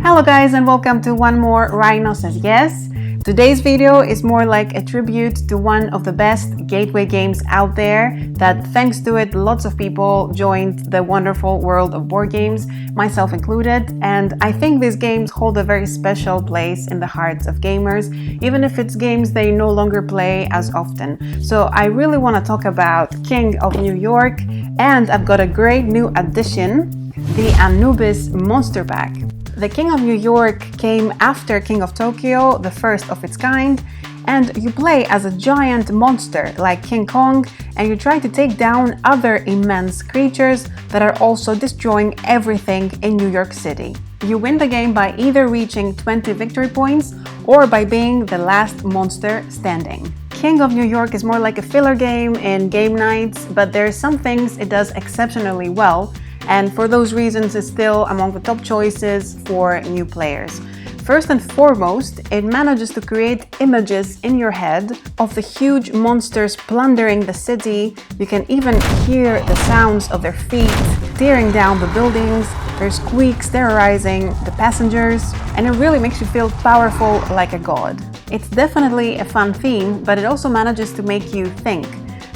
Hello guys, and welcome to one more Rhino Says Yes. Today's video is more like a tribute to one of the best gateway games out there that thanks to it lots of people joined the wonderful world of board games, myself included, and I think these games hold a very special place in the hearts of gamers, even if it's games they no longer play as often. So I really want to talk about King of New York, and I've got a great new addition, the Anubis Monster Pack. The King of New York came after King of Tokyo, the first of its kind, and you play as a giant monster like King Kong, and you try to take down other immense creatures that are also destroying everything in New York City. You win the game by either reaching 20 victory points or by being the last monster standing. King of New York is more like a filler game in game nights, but there are some things it does exceptionally well, and for those reasons it's still among the top choices for new players. First and foremost, it manages to create images in your head of the huge monsters plundering the city. You can even hear the sounds of their feet tearing down the buildings, their squeaks terrorizing the passengers, and it really makes you feel powerful like a god. It's definitely a fun theme, but it also manages to make you think.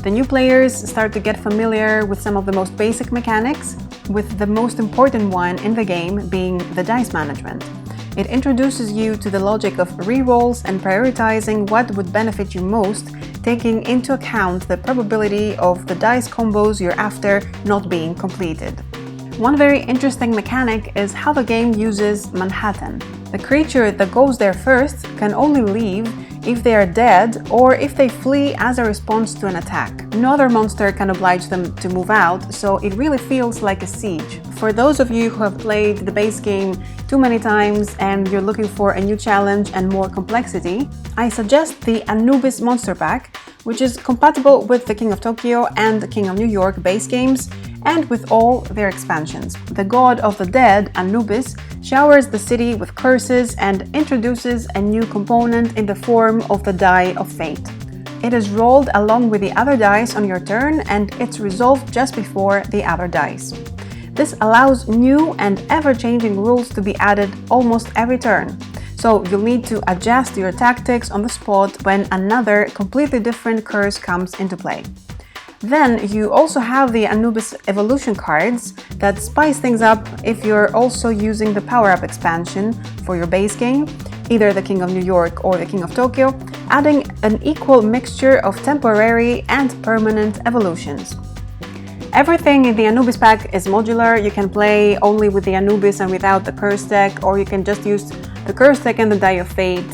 The new players start to get familiar with some of the most basic mechanics, with the most important one in the game being the dice management. It introduces you to the logic of rerolls and prioritizing what would benefit you most, taking into account the probability of the dice combos you're after not being completed. One very interesting mechanic is how the game uses Manhattan. The creature that goes there first can only leave if they are dead or if they flee as a response to an attack. No other monster can oblige them to move out, so it really feels like a siege. For those of you who have played the base game too many times and you're looking for a new challenge and more complexity, I suggest the Anubis Monster Pack, which is compatible with the King of Tokyo and the King of New York base games, and with all their expansions. The god of the dead, Anubis, showers the city with curses and introduces a new component in the form of the Die of Fate. It is rolled along with the other dice on your turn, and it's resolved just before the other dice. This allows new and ever-changing rules to be added almost every turn. So you'll need to adjust your tactics on the spot when another completely different curse comes into play. Then you also have the Anubis evolution cards that spice things up if you're also using the power-up expansion for your base game, either the King of New York or the King of Tokyo, adding an equal mixture of temporary and permanent evolutions. Everything in the Anubis pack is modular. You can play only with the Anubis and without the curse deck, or you can just use the curse deck and the Die of Fate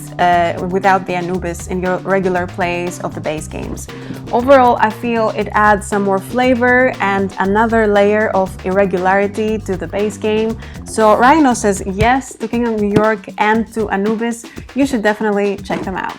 without the Anubis in your regular plays of the base games. Overall, I feel it adds some more flavor and another layer of irregularity to the base game. So Rhino says yes to King of New York and to Anubis. You should definitely check them out.